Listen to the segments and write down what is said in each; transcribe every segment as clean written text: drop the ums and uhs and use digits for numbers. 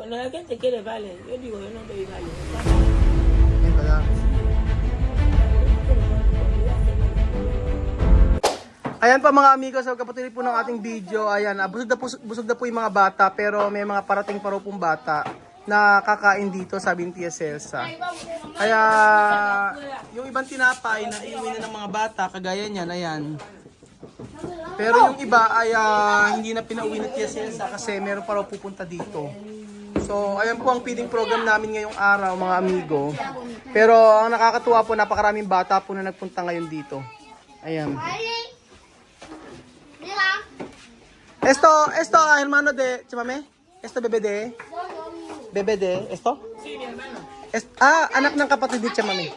Cuando la gente quiere vale, yo digo, yo no doy vale. Yan pala. Ayan pa mga amigo, sa kapatuloy po ng ating video, ayan, busog na po yung mga bata, pero may mga parating pa raw pong bata na kakain dito, sabi ni Tia Celsa. Kaya, yung ibang tinapay na iuwi na ng mga bata, kagaya niyan, ayan. Pero yung iba ay hindi na pinauwi ni Tia Celsa kasi meron pa raw pupunta dito. So, ayan po ang feeding program namin ngayong araw, mga amigo. Pero, ang nakakatuwa po, napakaraming bata po na nagpunta ngayon dito. Ayan. Esto, hermano de Chamame? Esto, bebe de? Bebe de? Esto? Sí, mi hermano. Anak ng kapatid ni Chamame.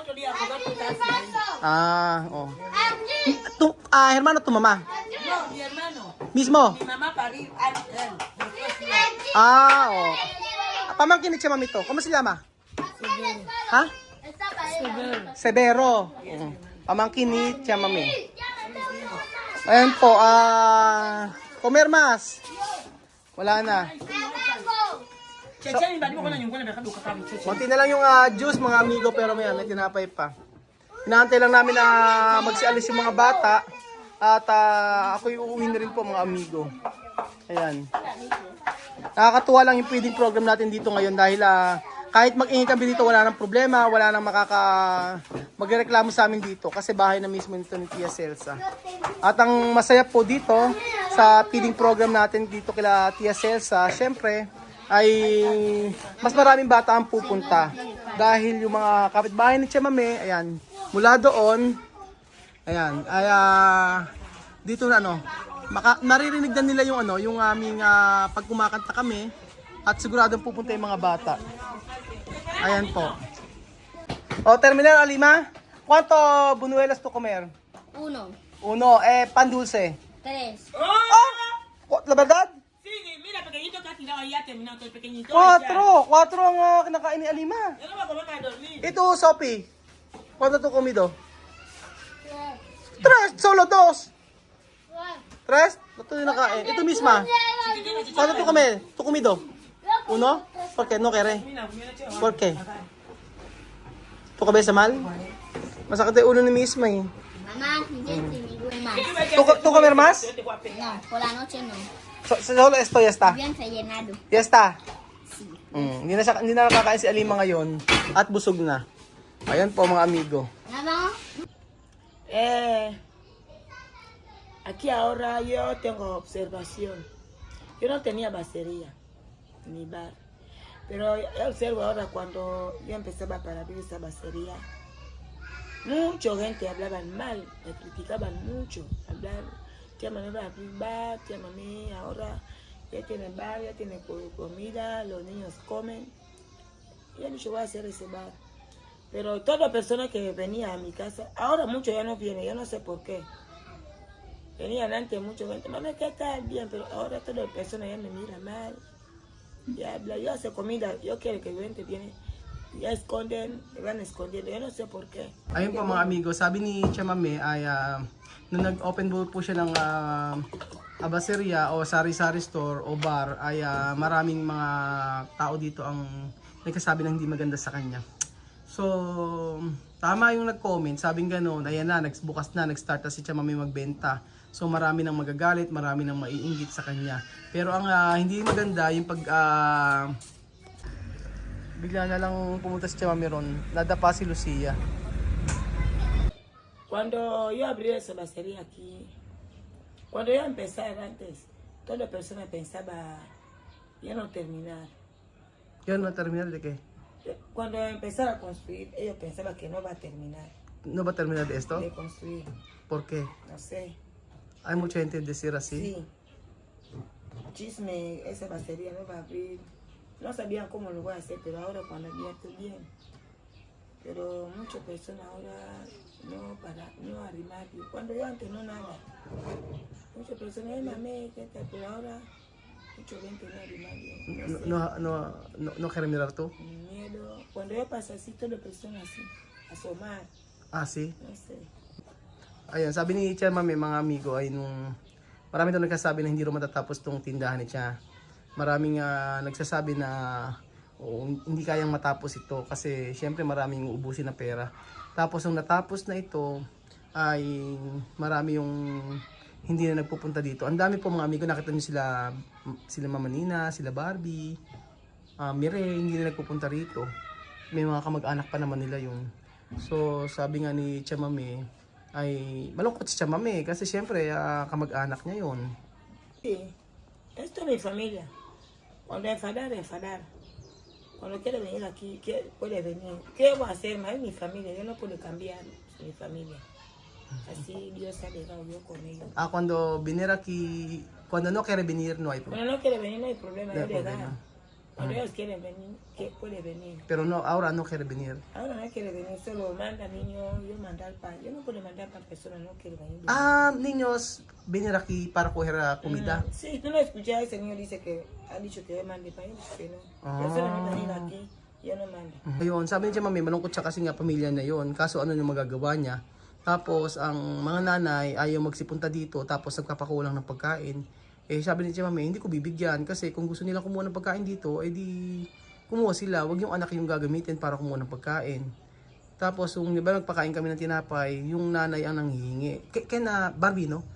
Otro día jugó tu casa. Oh. Hermano, tu mamá. No, mi hermano. Mismo? Mi mamá parió. Oh. Pamangkin ni Chamame to. ¿Cómo se llama? Ha? Severo. Pamangkin ni Chamame. Ayan po, comer mas. Wala na. Konti na lang yung juice mga amigo, pero may tinapay pa. Inaantay lang namin na magsialis yung mga bata. At ako'y uuwi na rin po mga amigo. Ayan. Nakakatuwa lang yung feeding program natin dito ngayon dahil kahit mag-ingay kami dito, wala nang problema, wala nang magreklamo sa amin dito kasi bahay na mismo nito ni Tia Celsa. At ang masaya po dito sa feeding program natin dito kila Tia Celsa, syempre ay mas maraming bata ang pupunta dahil yung mga kapitbahay ni Tia Mame, ayan, mula doon, ayan, ay dito na naririnig na nila yung yung aming pag kumakanta kami at siguradong pupunta yung mga bata. Ayan po. Terminal Alima. ¿Cuánto buñuelos tú comer? 1, Uno. Pan dulce. 3. La verdad? Sí, mira, pequeñito casi no, ya terminó todo el pequeñito. 4 ang kinakain ni Alima. Yo no me acuerdo para dormir. Ito, Sophie. ¿Cuánto tú comido? 3. Solo 2. 3? Ito yung nakain. Ito misma. ¿Cuánto tú comer? ¿Tú comido? 1? ¿Por qué? No quiere. ¿Por qué? ¿Tu cabeza mal? Masakit yung ulo ni misma eh. Mamá, hindi más. ¿Tú comer más? No, por la noche no. Solo esto, ya está. Bien rellenado. Ya está. Hindi na nakakain si Alima ngayon at busog na. Ayan po mga amigo. Nada. Aquí ahora yo tengo observación. Yo no tenía batería ni bar. Pero yo observo ahora cuando yo empezaba para abrir esa batería. Mucha gente hablaban mal, me criticaban mucho. Hablar, tía Mami va a abrir bar, tía Mami ahora ya tiene bar, ya tiene comida, los niños comen. Ya no llegó a hacer ese bar. Pero todas las personas que venían a mi casa, ahora muchos ya no vienen, yo no sé por qué. Venían antes mucha gente, mami, ¿qué tal? Bien, pero ahora todas las personas ya me miran mal. Ya habla, yo hace comida, yo quiero que la gente viene. Ya esconden, van escondiendo, yo no sé por qué. Ayun po mga amigo, sabi ni Chamame ay nung nag-open po siya ng abaseria o sari-sari store o bar ay maraming mga tao dito ang nagkasabi ng hindi maganda sa kanya. So, tama yung nag-comment, sabing gano'n, ayan na, bukas na, nag-start na si Chamame magbenta. So, marami nang magagalit, marami nang maiinggit sa kanya. Pero ang hindi maganda, yung pag bigla na lang pumunta si Chamame ron, nadapa si Lucia. Cuando yo abrí esa batería aquí, cuando yo empezaba antes, todas las personas pensaban ya no terminar. Yun, na-terminal de qué? Cuando empezara a construir, ellos pensaban que no va a terminar No va a terminar de esto? de construir. ¿Por qué? No sé. Hay mucha gente decir así. Sí. Chisme, esa batería no va a abrir. No sabían cómo lo voy a hacer, pero ahora cuando abierto bien. Pero muchas personas ahora no arrimar. Cuando yo antes no nada. Muchas personas, mami, ¿qué tal? Pero ahora mucha gente no arrimar bien. No quiere mirar tú? Miedo. Cuando yo paso así, todas las personas así, asomar. Ah, sí? No sé. Ayan, sabi ni Chamame, mga amigo, ay nung marami daw nagkasabi na hindi rin matatapos tong tindahan ni Cha. maraming nagsasabi na hindi kayang matapos ito kasi syempre maraming uubusin na pera. Tapos nung natapos na ito ay marami yung hindi na nagpupunta dito. Ang dami po mga amigo, nakita niyo sila Mama Nina, sila Barbie, Mireille, hindi na nagpupunta rito. May mga kamag-anak pa naman nila yun. So sabi nga ni Chamame ay malungkot si Chamame kasi syempre kamag-anak niya yun. Sí, esto es mi familia. Cuando enfadar. Cuando quiere venir aquí, puede venir. ¿Qué voy a hacer? Más es mi familia, yo no puedo cambiar mi familia. Así Dios ha dejado yo con ellos. Cuando venir aquí, cuando no quiere venir no hay problema. Cuando no quiere venir no hay problema, No hay yo le problema. gano. Cuando ellos quieren venir, ¿qué puede venir? Pero no, ahora no quiere venir. Ahora no quiere venir, solo manda niños, yo mandar para... Yo no puedo mandar para personas, no quiere venir. Niños, venir aquí para coger comida. Sí, tú no escuchas, el señor dice que ha dicho que yo mande para ellos, que no. Yo solamente venir aquí, yo no mando. Ayun, sabi niya Mami, malungkot siya kasi nga pamilya na yon. Kaso ano yung magagawa niya? Tapos ang mga nanay ayaw magsipunta dito tapos nagpapakulang ng pagkain. Sabi ni Mami, hindi ko bibigyan kasi kung gusto nila kumuha ng pagkain dito, di kumuha sila. Wag yung anak yung gagamitin para kumuha ng pagkain. Tapos yung di ba nagpakain kami ng tinapay, yung nanay ang nanghihingi. Kena Barbie, no?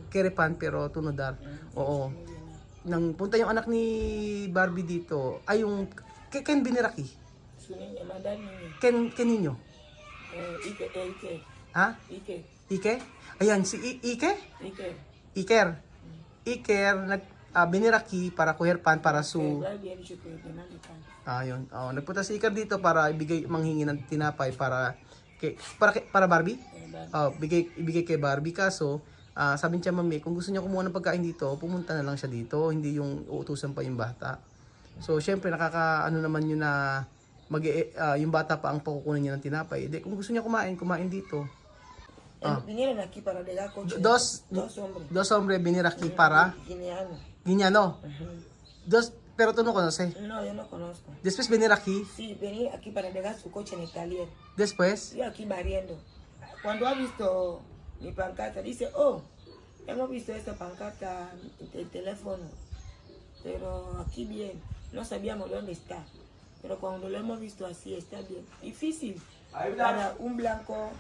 Kerepan pero tunodar. Oo. Nang punta yung anak ni Barbie dito, ay yung ken biniraki. Su niña, mandar niño. Ken ninyo. Ike. Ha? Ike. Ike? Ayan si Ike? Ike. Iker biniraki para kuher pan para su. Barbie ha dicho que te mande pan. Ayun. Nagpunta si Iker dito para manghingi ng tinapay para Barbie. Ibigay kay Barbie kaso sabi niya Mami, kung gusto niya kumuha ng pagkain dito, pumunta na lang siya dito, hindi yung uutusan pa yung bata. So syempre nakakaano naman yun na yung bata pa ang pakukunin niya ng tinapay. Kung gusto niya kumain dito. Vinieron aquí para le dar coche. Dos hombres venir aquí para Guiñano. Pero tú no conoces. No, yo no conozco. Después venir aquí. Sí, venir aquí para dejar su coche en el taller. Después. Yo aquí barriendo. Cuando ha visto mi pancarta, dice, oh, hemos visto esta pancarta en el teléfono, pero aquí bien, no sabíamos dónde está. Pero cuando lo hemos visto así, está bien. Difícil para un blanco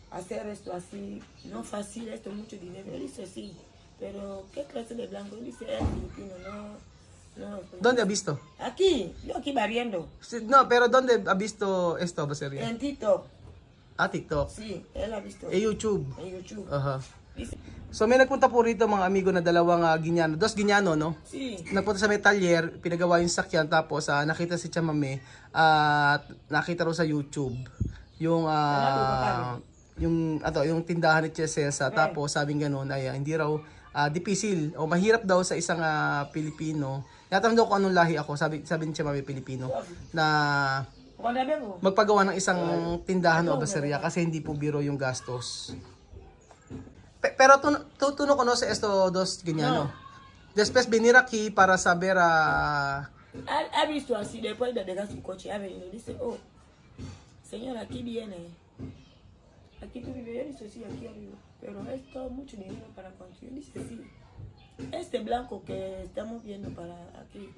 hacer esto así, no fácil, esto es mucho dinero. Él dice sí, pero ¿qué clase de blanco? Él dice, es filipino, no. ¿Dónde ha visto? Aquí, yo aquí barriendo. No, pero ¿dónde ha visto esto, Baseria? En TikTok. TikTok. Sí, él ha visto. YouTube. En YouTube. Aha. Dice, So may nagpunta po rito mga amigo na dalawang Guiñano. Dos Guiñano, no? sí. Nagpunta sa may talyer, pinagawa yung sakyan, tapos nakita si Chamame at nakita ro sa YouTube yung yung tindahan ni Chesesa. Tapos sabing ganoon ay hindi raw dipisil o mahirap daw sa isang Pilipino. Natanong daw ko anong lahi ako, sabi ni Chamame Pilipino na magpagawa ng isang tindahan o baseria kasi hindi po biro yung gastos. Pero tú no conoces esto dos Guiñano. Después venir aquí para saber Ha visto así, después de dejar su coche, ha venido y dice, oh, señor, aquí viene. Aquí tú vives, yo dice, sí, aquí arriba. Pero esto mucho dinero para construir. Dice, sí. Este blanco que estamos viendo para aquí,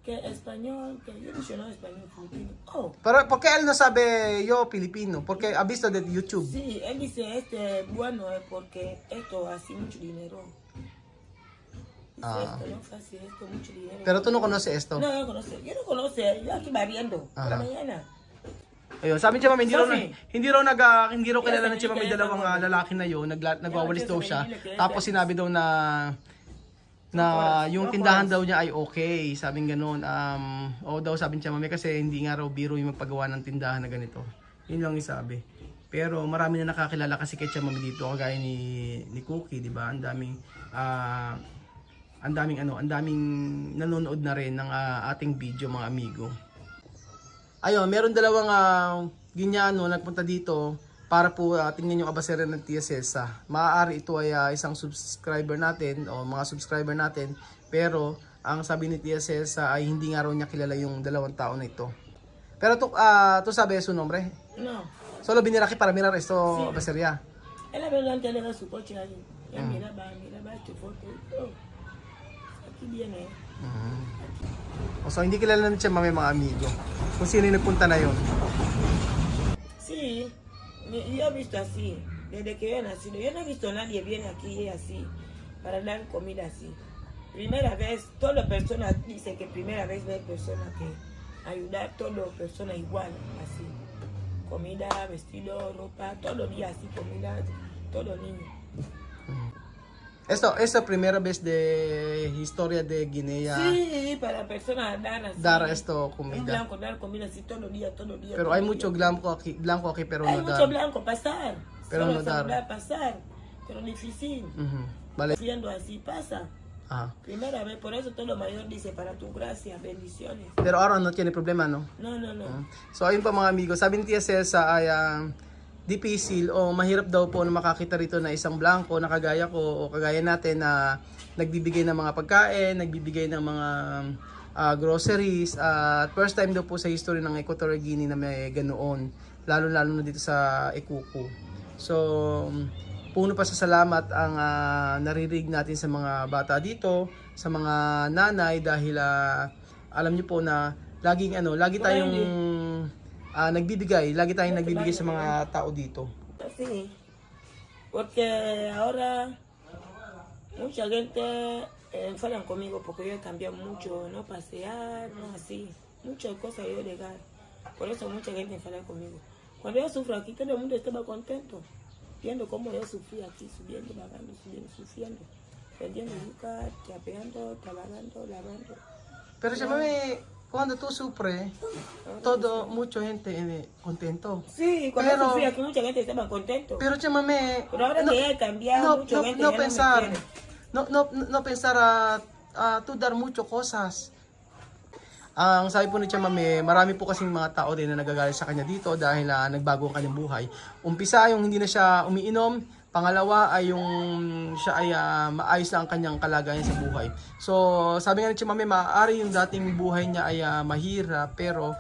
que español, que yo dice, no, español, filipino. Oh. Pero ¿por qué él no sabe yo Filipino? Porque ha visto de YouTube. Sí, él dice, bueno es porque esto hace mucho dinero. Dice, esto no es fácil, esto mucho dinero. Pero tú no conoces esto. No, yo no conozco, yo aquí barriendo, por la mañana. Ayun, sabi niya Mami, hindi raw kilala Yes, ng Mami dalawang lalaki na yun, nagwawalis daw siya. Tapos sinabi daw na yung tindahan daw niya ay okay, sabing ganoon. Daw sabi niya Mami kasi hindi nga raw biro yung magpagawa ng tindahan na ganito. Yun lang yung sabi. Pero marami na nakakilala kasi kay Mami dito, kagaya ni Cookie, di ba? Ang daming nanonood na rin ng ating video mga amigo. Ayun, meron dalawang Guiñano nagpunta dito para po tingnan yung abasera ng Tia Cesa. Maaari ito ay isang subscriber natin o mga subscriber natin, pero ang sabi ni Tia Cesa ay hindi nga raw niya kilala yung dalawang tao na ito. Pero tú sabes su nombre? No. Solo venir aquí para mirar esto Sí. abasería. Él adelante le da su coche ahí. Él miraba tu foto. Oh. Aquí aquí viene. So hindi kilala na siya Mami mga amigo. Kung sino yung nagpunta na yun. Sí, yo he visto así, desde que yo he nacido. Yo no he visto a nadie viene aquí así, para dar comida así. Primera vez, todas las personas dicen que primera vez ve personas que ayudar, todas las personas igual, así. Comida, vestido, ropa, todos los días así, comida, todos los niños. Esta primera vez de historia de Guinea. Sí, para personas dar así. Dar esto Un comida. blanco, dar comida así todos los días, todos los días. Pero todos hay los mucho días. blanco aquí pero Hay no mucho dar. blanco, pasar. Pero Solo no dar. saludar, pasar. Pero difícil. Vale. Viendo así, pasa. Ajá. Primera vez, por eso todo lo mayor dice para tu gracia, bendiciones. Pero ahora no tiene problema, no? No, no, no. So ayun pa mga amigo, sabi ni Tia Celsa ay difícil o mahirap daw po na makakita rito na isang blanco na kagaya ko o kagaya natin na nagbibigay ng mga pagkain, nagbibigay ng mga groceries. At first time daw po sa history ng Equatorial Guinea na may ganoon, lalo-lalo na dito sa Ekuku. So puno pa sa salamat ang naririnig natin sa mga bata dito, sa mga nanay dahil alam niyo po na lagi tayong nagbibigay, lagi tayong nagbibigay sa mga tao dito. Sí, porque ahora mucha gente enfadan conmigo porque yo he cambiado mucho, no pasear, no así, muchas cosas yo legal. Por eso mucha gente enfada conmigo. Cuando yo sufro aquí, todo el mundo estaba contento. Viendo cómo yo sufrí aquí, subiendo, bajando, subiendo, sufriendo. Vendiendo yuca, chapeando, trabajando, lavando. Pero siya mami, cuando tú sufres, todo, mucha gente contento. Sí, cuando Pero- yo sufrí aquí, mucha gente estaba contento. Pero siya mami, Pero ahora que ya he cambiado, mucha gente ya no me quiere. no pensar tú dar mucho cosas. Ang sabi po ni Tia Mami, marami po kasing mga tao din na nagagalit sa kanya dito dahil nagbago ang kanyang buhay. Umpisa yung hindi na siya umiinom, pangalawa ay yung siya ay maayos na ang kanyang kalagayan sa buhay. So sabi nga ni Tia Mami, maaari yung dating buhay niya ay mahirap, pero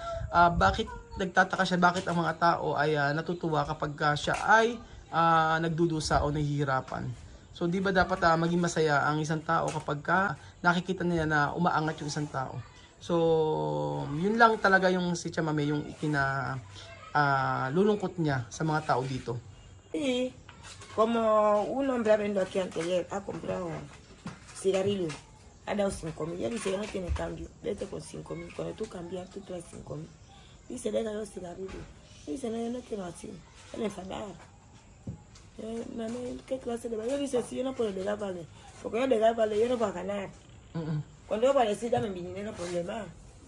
bakit nagtataka siya, bakit ang mga tao ay natutuwa kapag siya ay nagdudusa o nahihirapan. So di ba dapat maging masaya ang isang tao kapag nakikita niya na umaangat yung isang tao. So, yun lang talaga yung si Tia Mami, yung lulungkot niya sa mga tao dito. Sí, como un hombre ha venido aquí anteayer, ha comprado cigarrillos, ha dado 5,000. Ya dice, ya no tiene cambio, vete con 5,000. Cuando tú cambias, tú traes 5,000. Dice, deja los cigarrillos. Dice, no, yo no quiero así, él enfadar. Mami, ¿qué clase de vale? Yo dice, sí, yo no puedo legal vale, porque yo legal vale, yo no voy a ganar. Cuando yo vale, sí, dame mi dinero, problema.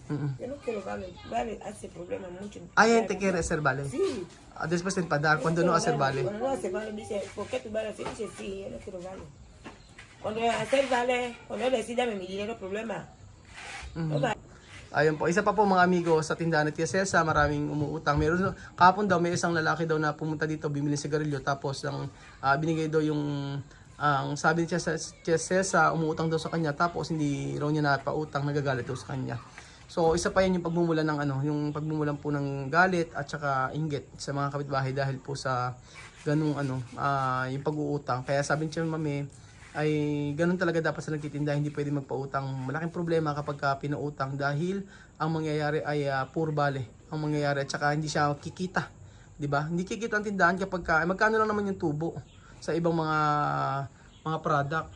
Yo no quiero vale, vale hace problema mucho. Hay gente que quiere hacer vale. Sí. Después de empadar, cuando no hacer vale. Cuando no hace vale, dice, ¿por qué tú vale? Dice, sí, yo no quiero vale. Cuando hacer vale, cuando yo decida dame mi dinero, problema. No vale. Ayun po, isa pa po mga amigo sa tindahan ni Tia Celsa, maraming umuutang. Meron kahapon daw may isang lalaki daw na pumunta dito bumili sigarilyo tapos binigay daw yung sabi ni Tia Celsa, umuutang daw sa kanya tapos hindi raw niya napautang, nagagalit daw sa kanya. So isa pa yan yung pagmumulan ng yung pagmumulan po ng galit at saka inggit sa mga kapitbahay dahil po sa ganung yung pag-uutang. Kaya sabi ni Tia Mami, ay ganun talaga dapat sa nagtitinda, hindi pwede magpautang. Malaking problema kapag pinautang dahil ang mangyayari ay pure bale ang mangyayari at saka hindi siya kikita, 'di ba? Hindi kikita ang tindahan kapag magkano lang naman yung tubo sa ibang mga product.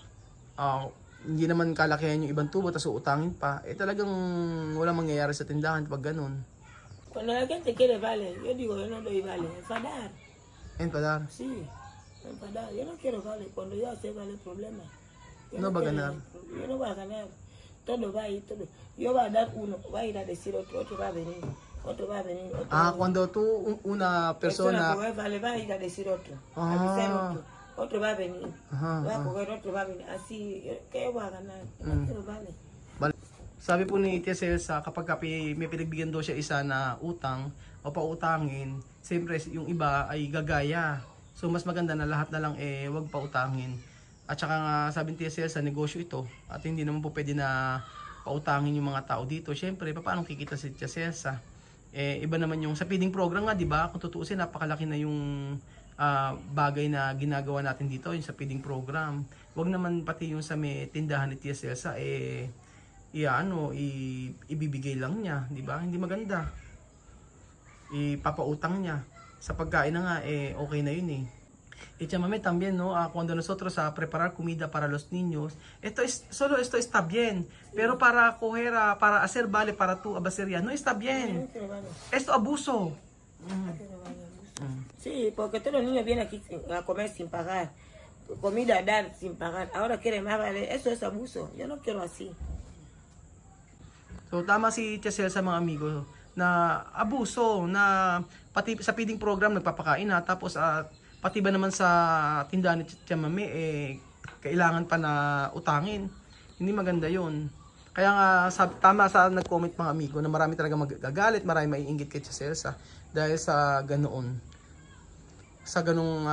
Hindi naman kalakihan yung ibang tubo tapos uutangin pa. Talagang walang mangyayari sa tindahan pag ganun. Cuando la gente quiere vale, yo digo, yo no doy vale, enfadar. Padar. Sí, enfadar. Yo no quiero vale, cuando yo hace vale, problema. Yo No va a quiero- ganar. Yo no voy a ganar. Todo va a ir, todo. Yo voy a dar uno, va a ir a decir otro, otro va a venir, otro va a venir, otro va a venir. Cuando tú una persona que vale, va a ir a decir otro, a avisar otro va a venir, va a coger otro, va a venir, así, ¿qué voy a ganar? No quiero vale. Sabi po ni Tia Celsa, kapag may pinagbigyan daw siya isa na utang o pautangin, siyempre yung iba ay gagaya. So mas maganda na lahat na lang wag pautangin. At saka nga sabi ni Tia Celsa, negosyo ito at hindi naman po pwede na pautangin yung mga tao dito. Siyempre, paano kikita si Tia Celsa? Iba naman yung sa feeding program nga, di ba? Kung tutuusin, napakalaki na yung bagay na ginagawa natin dito, yung sa feeding program. Wag naman pati yung sa may tindahan ni Tia Celsa, ibibigay lang niya, di ba? Hindi maganda. Ipapautang niya. Sa pagkain na nga, okay na yun eh. Mami, también, ¿no? Cuando nosotros preparar comida para los niños, esto está bien, pero para coger, para hacer vale para tu abacería, no está bien. Esto abuso. Sí, porque todos los niños vienen aquí a comer sin pagar. Comida a dar sin pagar. Ahora quieren más vale. Eso es abuso. Yo no quiero así. So tama si Tia Celsa, mga amigo, na abuso, na pati sa feeding program nagpapakain na, tapos pati ba naman sa tindahan ni Tia Mami, kailangan pa na utangin. Hindi maganda yon. Kaya nga, tama sa nag-comment mga amigo na marami talaga magagalit, marami maiinggit kay Tia Celsa dahil sa ganoon. Sa ganung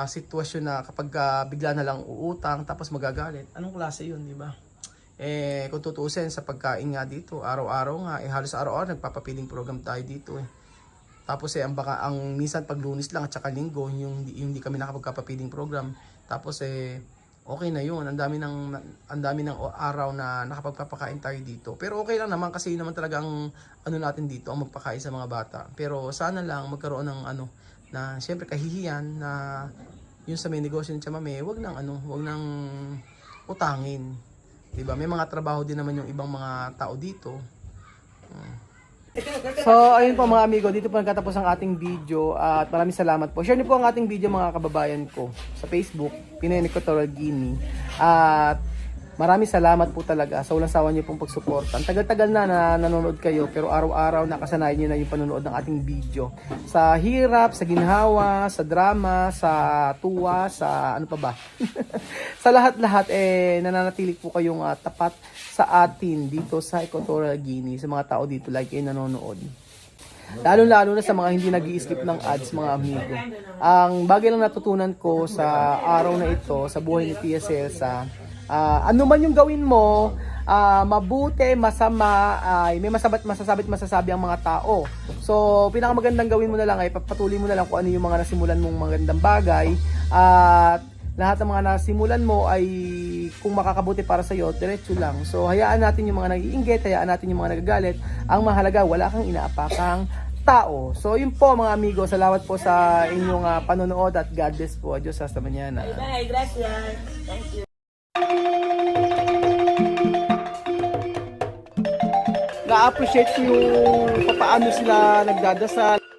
sitwasyon na kapag bigla na lang uutang tapos magagalit. Anong klase yun, di ba? Kung tutuusin sa pagkain nga dito, araw-araw nga, halos araw-araw nagpapapiling program tayo dito eh. Tapos ang minsan pag Lunes lang at saka Linggo, yung hindi kami nakapagpapapiling program. Tapos okay na yun. Ang dami ng araw na nakapagpapakain tayo dito. Pero okay lang naman kasi naman talaga ang natin dito, ang magpakain sa mga bata. Pero sana lang magkaroon ng na siyempre kahihiyan na yung sa may negosyo ng Tia Mami, wag nang utangin. Diba? May mga trabaho din naman yung ibang mga tao dito. So, ayun po mga amigo, dito po nagtatapos ang ating video at maraming salamat po. Share niyo po ang ating video mga kababayan ko sa Facebook, Pinoy Equatorial Guinea. At maraming salamat po talaga sa walang sawa niyo pong pagsuporta. Ang tagal-tagal na nanonood kayo, pero araw-araw nakasanayan niyo na yung panonood ng ating video. Sa hirap, sa ginhawa, sa drama, sa tuwa, sa ano pa ba? Sa lahat-lahat nananatili po kayong tapat sa atin dito sa Equatorial Guinea, sa mga tao dito like kayo nanonood. Lalo-lalo na sa mga hindi nag-i-skip ng ads, mga amigo. Ang bagay lang natutunan ko sa araw na ito, sa buhay ni Tia Celsa, ano man yung gawin mo, mabuti, masama, may masasabi ang mga tao. So, pinakamagandang gawin mo na lang ay papatuloy mo na lang kung ano yung mga nasimulan mong magandang bagay. At lahat ng mga nasimulan mo ay kung makakabuti para sa iyo, diretso lang. So, hayaan natin yung mga nag-iinggit, hayaan natin yung mga nagagalit. Ang mahalaga, wala kang inaapakang tao. So, yun po mga amigo. Salamat po sa inyong panonood at God bless po. Adios, hasta mañana. Bye, gracias. Thank you. Na-appreciate ko yung paano sila nagdadasal.